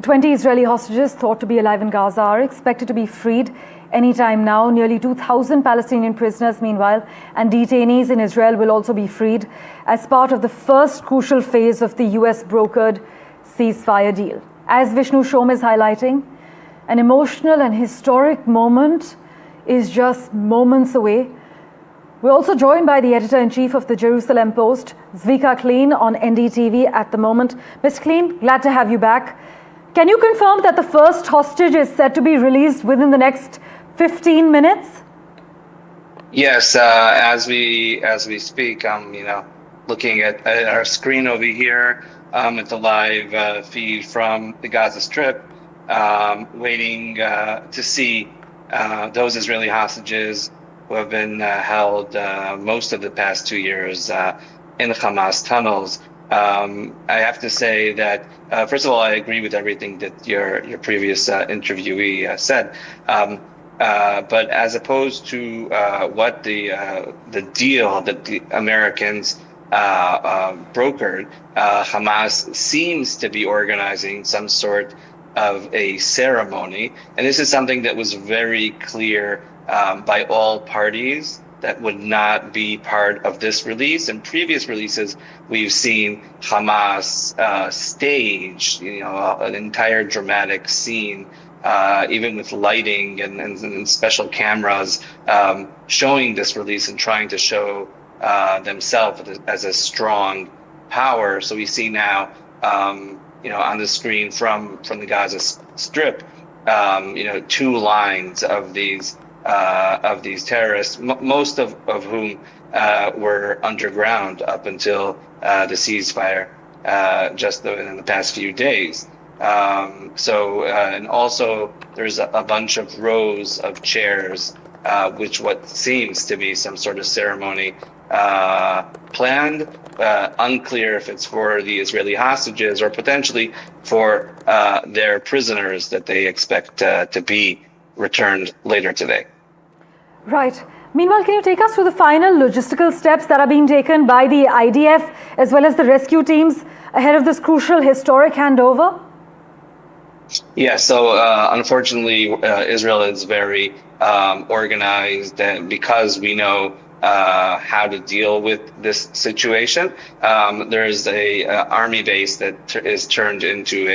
20 Israeli hostages thought to be alive in Gaza are expected to be freed anytime now. Nearly 2,000 Palestinian prisoners, meanwhile, and detainees in Israel will also be freed as part of the first crucial phase of the US brokered ceasefire deal. As Vishnu Shom is highlighting, an emotional and historic moment is just moments away. We're also joined by the editor-in-chief of the Jerusalem Post, Zvika Klein, on NDTV at the moment. Mr. Klein, glad to have you back. Can you confirm that the first hostage is set to be released within the next 15 minutes? Yes, as we speak, I'm looking at our screen over here at the live feed from the Gaza Strip, waiting to see those Israeli hostages who have been held most of the past 2 years in the Hamas tunnels. I have to say that, first of all, I agree with everything that your previous interviewee said. But as opposed to what the deal that the Americans brokered, Hamas seems to be organizing some sort of a ceremony. And this is something that was very clear by all parties that would not be part of this release. In previous releases, we've seen Hamas stage, an entire dramatic scene, even with lighting and special cameras, showing this release and trying to show themselves as a strong power. So we see now, on the screen from the Gaza Strip, 2 lines of these terrorists, most of whom were underground up until the ceasefire just in the past few days. And also there's a bunch of rows of chairs, which what seems to be some sort of ceremony planned. Unclear if it's for the Israeli hostages or potentially for their prisoners that they expect to be returned later today. Right. Meanwhile, can you take us through the final logistical steps that are being taken by the IDF as well as the rescue teams ahead of this crucial historic handover? Yeah, so unfortunately, Israel is very organized, and because we know how to deal with this situation, there's a army base that is turned into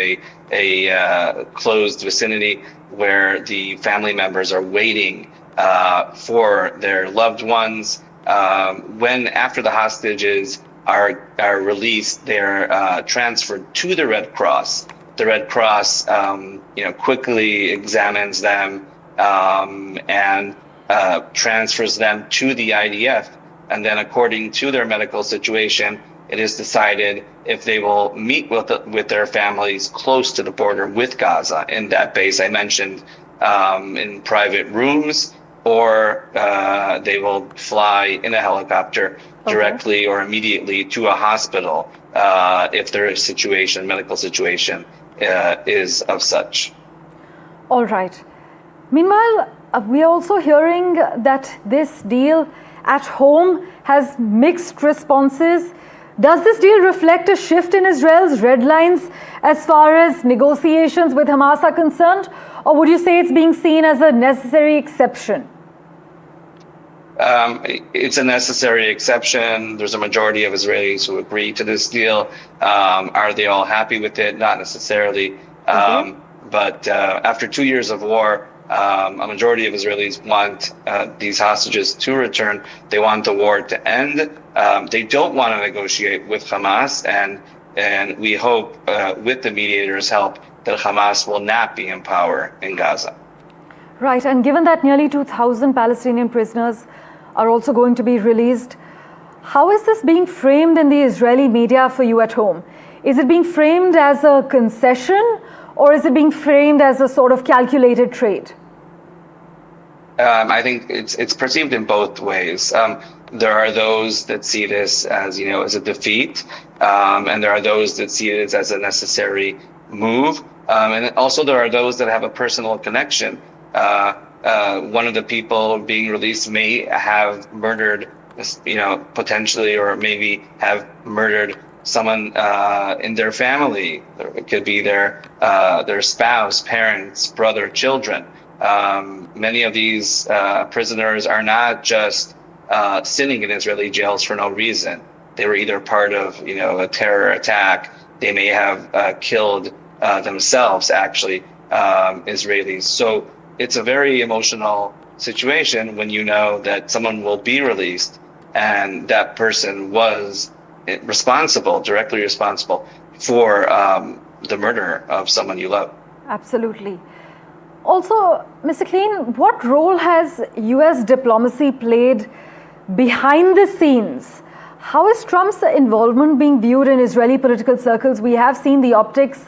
a closed vicinity where the family members are waiting for their loved ones. After the hostages are released, they're transferred to the Red Cross. The Red Cross, quickly examines them and transfers them to the IDF. And then according to their medical situation, it is decided if they will meet with their families close to the border with Gaza in that base I mentioned, in private rooms, or they will fly in a helicopter directly or immediately to a hospital if their medical situation is of such. All right. Meanwhile, we are also hearing that this deal at home has mixed responses. Does this deal reflect a shift in Israel's red lines as far as negotiations with Hamas are concerned, or would you say it's being seen as a necessary exception? It's a necessary exception. There's a majority of Israelis who agree to this deal. Are they all happy with it? Not necessarily. But after 2 years of war, a majority of Israelis want these hostages to return. They want the war to end. They don't want to negotiate with Hamas, and we hope with the mediators' help that Hamas will not be in power in Gaza. Right, and given that nearly 2,000 Palestinian prisoners are also going to be released, how is this being framed in the Israeli media for you at home? Is it being framed as a concession, or is it being framed as a sort of calculated trade? I think it's perceived in both ways. There are those that see this as a defeat, and there are those that see it as a necessary move, and also there are those that have a personal connection. One of the people being released may have murdered, potentially, or maybe have murdered someone in their family. It could be their spouse, parents, brother, children. Many of these prisoners are not just sitting in Israeli jails for no reason. They were either part of, a terror attack. They may have killed themselves, actually, Israelis. So it's a very emotional situation when you know that someone will be released and that person was directly responsible for the murder of someone you love. Absolutely. Also, Mr. Kleen, what role has US diplomacy played behind the scenes? How is Trump's involvement being viewed in Israeli political circles? We have seen the optics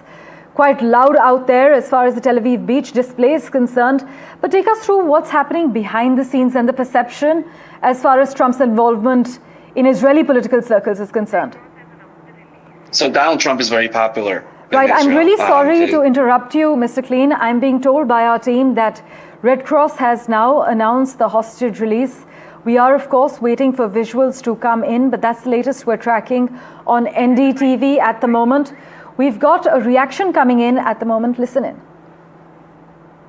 quite loud out there as far as the Tel Aviv beach display is concerned. But take us through what's happening behind the scenes and the perception as far as Trump's involvement in Israeli political circles is concerned. So Donald Trump is very popular. Right, I'm really sorry to interrupt you, Mr. Kleen. I'm being told by our team that Red Cross has now announced the hostage release. We are, of course, waiting for visuals to come in, but that's the latest we're tracking on NDTV at the moment. We've got a reaction coming in at the moment. Listen in.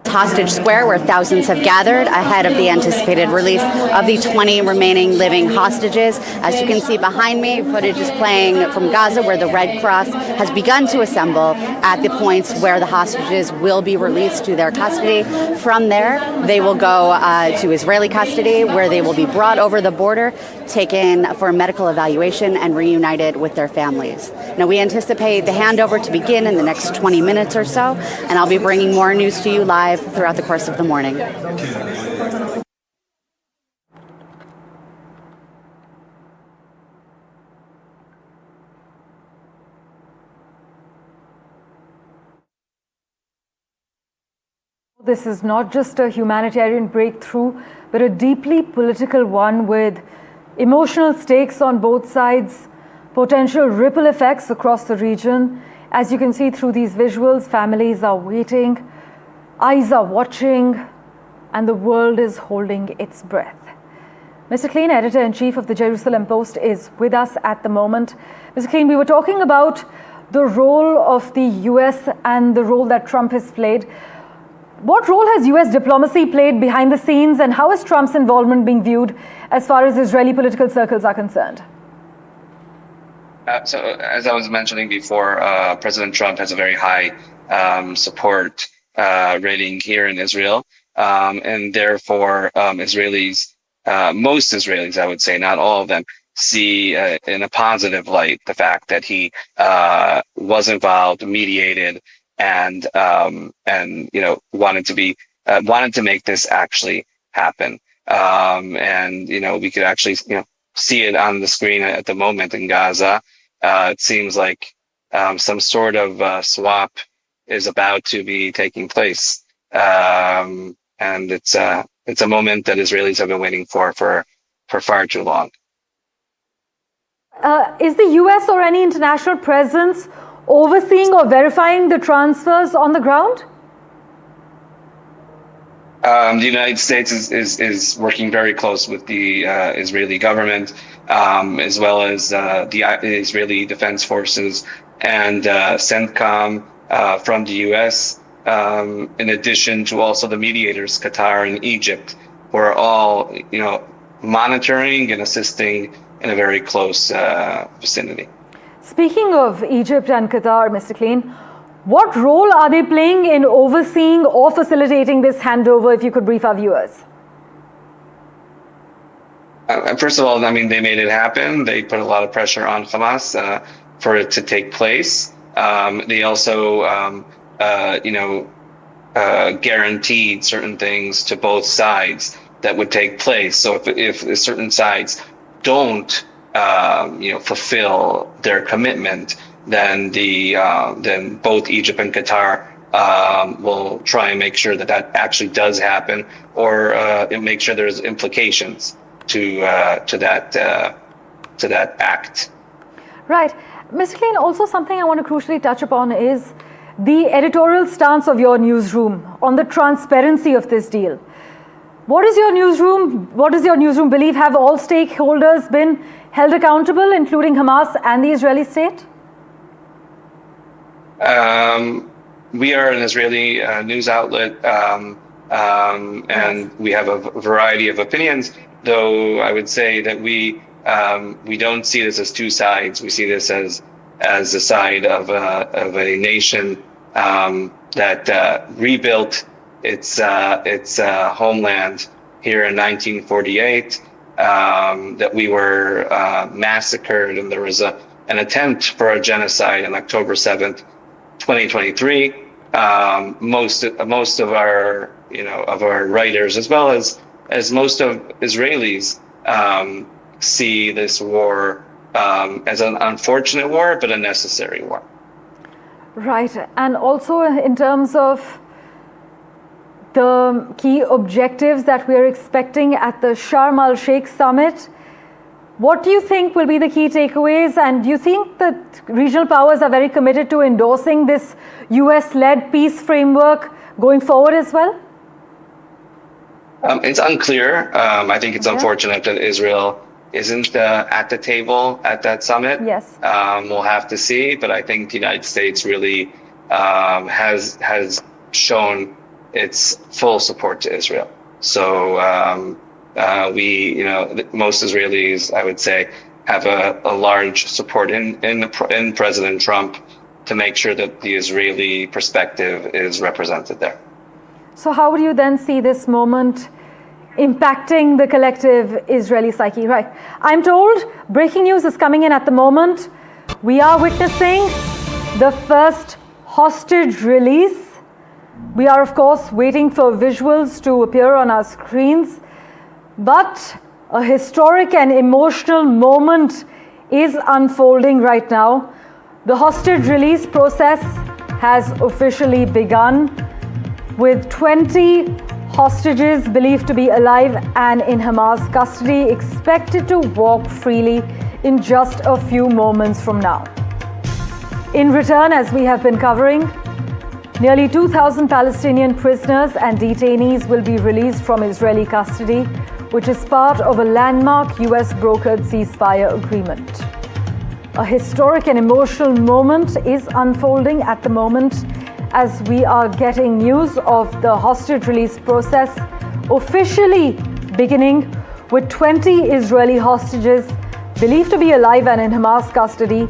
Hostage Square, where thousands have gathered ahead of the anticipated release of the 20 remaining living hostages. As you can see behind me, footage is playing from Gaza, where the Red Cross has begun to assemble at the points where the hostages will be released to their custody. From there, they will go to Israeli custody, where they will be brought over the border, taken for medical evaluation, and reunited with their families. Now, we anticipate the handover to begin in the next 20 minutes or so, and I'll be bringing more news to you live throughout the course of the morning. This is not just a humanitarian breakthrough, but a deeply political one with emotional stakes on both sides, potential ripple effects across the region. As you can see through these visuals, families are waiting, eyes are watching, and the world is holding its breath. Mr. Kleen, editor-in-chief of the Jerusalem Post, is with us at the moment. Mr. Kleen, we were talking about the role of the US and the role that Trump has played. What role has US diplomacy played behind the scenes, and how is Trump's involvement being viewed as far as Israeli political circles are concerned? So, as I was mentioning before, President Trump has a very high support rating here in Israel, and therefore Israelis, most Israelis, I would say, not all of them, see in a positive light the fact that he was involved, mediated, and wanted to make this actually happen. And we could actually see it on the screen at the moment in Gaza. It seems like some sort of swap is about to be taking place, and it's a moment that Israelis have been waiting for far too long. Is the US or any international presence overseeing or verifying the transfers on the ground? The United States is working very close with the Israeli government, as well as the Israeli Defense Forces and CENTCOM from the US, in addition to also the mediators, Qatar and Egypt, who are all monitoring and assisting in a very close vicinity. Speaking of Egypt and Qatar, Mr. Kleen, what role are they playing in overseeing or facilitating this handover, if you could brief our viewers? First of all, they made it happen. They put a lot of pressure on Hamas for it to take place. They also, guaranteed certain things to both sides that would take place. So if certain sides don't, fulfill their commitment, then then both Egypt and Qatar will try and make sure that actually does happen, or make sure there's implications to that act. Right. Mr. Kleen, also something I want to crucially touch upon is the editorial stance of your newsroom on the transparency of this deal. What does your newsroom believe? Have all stakeholders been held accountable, including Hamas and the Israeli state? We are an Israeli news outlet, and we have a variety of opinions. Though I would say that we don't see this as two sides. We see this as the side of a nation that rebuilt its homeland here in 1948. That we were massacred, and there was an attempt for a genocide on October 7th, 2023. Most of our writers, as well as most of Israelis, see this war as an unfortunate war, but a necessary war. Right, and also in terms of the key objectives that we are expecting at the Sharm el-Sheikh summit, what do you think will be the key takeaways? And do you think that regional powers are very committed to endorsing this US-led peace framework going forward as well? It's unclear. I think it's unfortunate that Israel isn't at the table at that summit. Yes. We'll have to see, but I think the United States really has shown its full support to Israel. So most Israelis, I would say, have a large support in President Trump to make sure that the Israeli perspective is represented there. So how would you then see this moment impacting the collective Israeli psyche? Right. I'm told breaking news is coming in at the moment. We are witnessing the first hostage release. We are, of course, waiting for visuals to appear on our screens. But a historic and emotional moment is unfolding right now. The hostage release process has officially begun, with 20 hostages believed to be alive and in Hamas custody expected to walk freely in just a few moments from now. In return, as we have been covering, nearly 2,000 Palestinian prisoners and detainees will be released from Israeli custody, which is part of a landmark US-brokered ceasefire agreement. A historic and emotional moment is unfolding at the moment as we are getting news of the hostage release process officially beginning, with 20 Israeli hostages believed to be alive and in Hamas custody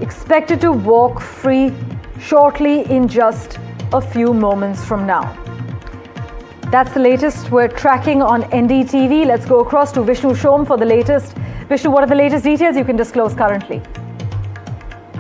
expected to walk free shortly in just a few moments from now. That's the latest we're tracking on NDTV. Let's go across to Vishnu Shom for the latest. Vishnu, what are the latest details you can disclose currently?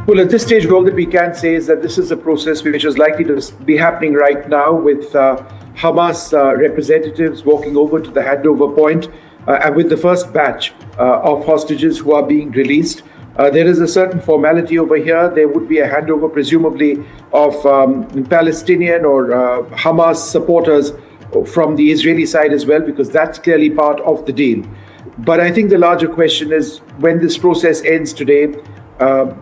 Well, at this stage, all that we can say is that this is a process which is likely to be happening right now, with Hamas representatives walking over to the handover point and with the first batch of hostages who are being released. There is a certain formality over here. There would be a handover, presumably, of Palestinian or Hamas supporters from the Israeli side as well, because that's clearly part of the deal. But I think the larger question is, when this process ends today,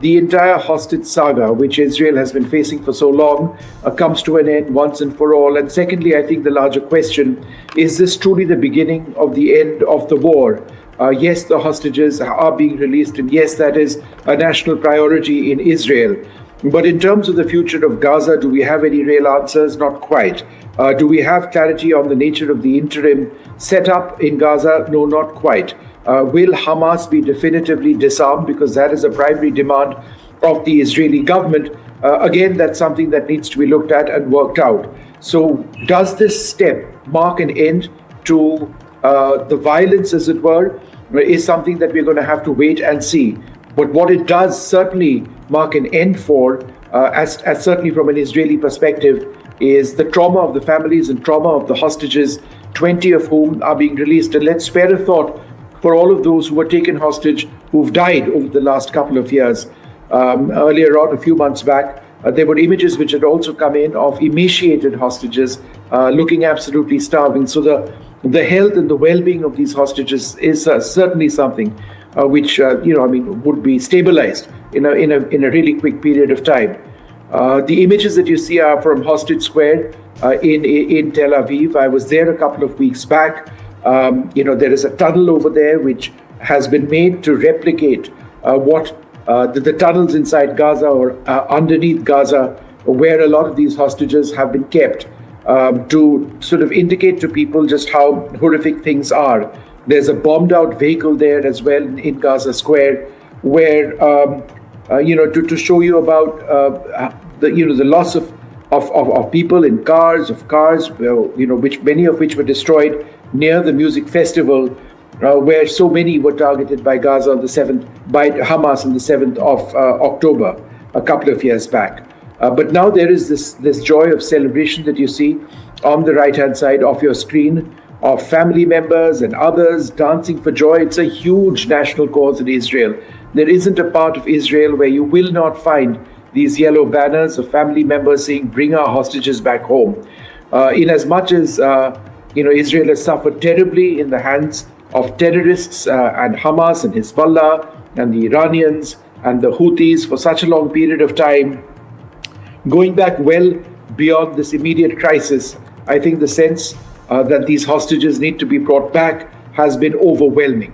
the entire hostage saga, which Israel has been facing for so long, comes to an end once and for all. And secondly, I think the larger question, is this truly the beginning of the end of the war? Yes, the hostages are being released, and yes, that is a national priority in Israel. But in terms of the future of Gaza, do we have any real answers? Not quite. Do we have clarity on the nature of the interim setup in Gaza? No, not quite. Will Hamas be definitively disarmed? Because that is a primary demand of the Israeli government. Again, that's something that needs to be looked at and worked out. So does this step mark an end to the violence, as it were, is something that we're going to have to wait and see. But what it does certainly mark an end for, as certainly from an Israeli perspective, is the trauma of the families and trauma of the hostages, 20 of whom are being released. And let's spare a thought for all of those who were taken hostage, who've died over the last couple of years. Earlier on, a few months back, there were images which had also come in of emaciated hostages looking absolutely starving. So the health and the well-being of these hostages is certainly something which would be stabilized in a really quick period of time. The images that you see are from Hostage Square in Tel Aviv. I was there a couple of weeks back. There is a tunnel over there which has been made to replicate what the tunnels inside Gaza or underneath Gaza, where a lot of these hostages have been kept, to sort of indicate to people just how horrific things are. There's a bombed out vehicle there as well in Gaza Square, where to show you about the loss of people in cars, which many of which were destroyed near the music festival, where so many were targeted by Gaza on the 7th, by Hamas on the 7th of October, a couple of years back. But now there is this joy of celebration that you see on the right-hand side of your screen, of family members and others dancing for joy. It's a huge national cause in Israel. There isn't a part of Israel where you will not find these yellow banners of family members saying, "Bring our hostages back home." In as much as Israel has suffered terribly in the hands of terrorists and Hamas and Hezbollah and the Iranians and the Houthis for such a long period of time, going back well beyond this immediate crisis, I think the sense that these hostages need to be brought back has been overwhelming.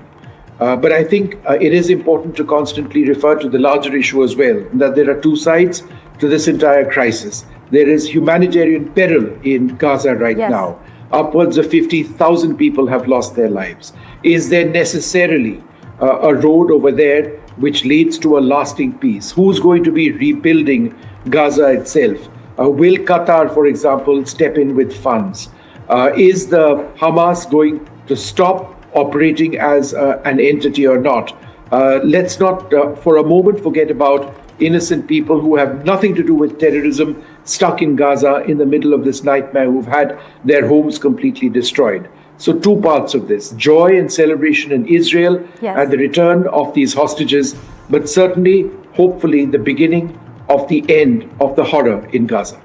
But I think it is important to constantly refer to the larger issue as well, that there are two sides to this entire crisis. There is humanitarian peril in Gaza right now. Upwards of 50,000 people have lost their lives. Is there necessarily a road over there which leads to a lasting peace? Who's going to be rebuilding Gaza itself? Will Qatar, for example, step in with funds? Is the Hamas going to stop operating as an entity or not? Let's not for a moment forget about innocent people who have nothing to do with terrorism stuck in Gaza in the middle of this nightmare, who've had their homes completely destroyed. So two parts of this: joy and celebration in Israel and the return of these hostages, but certainly, hopefully, the beginning of the end of the horror in Gaza.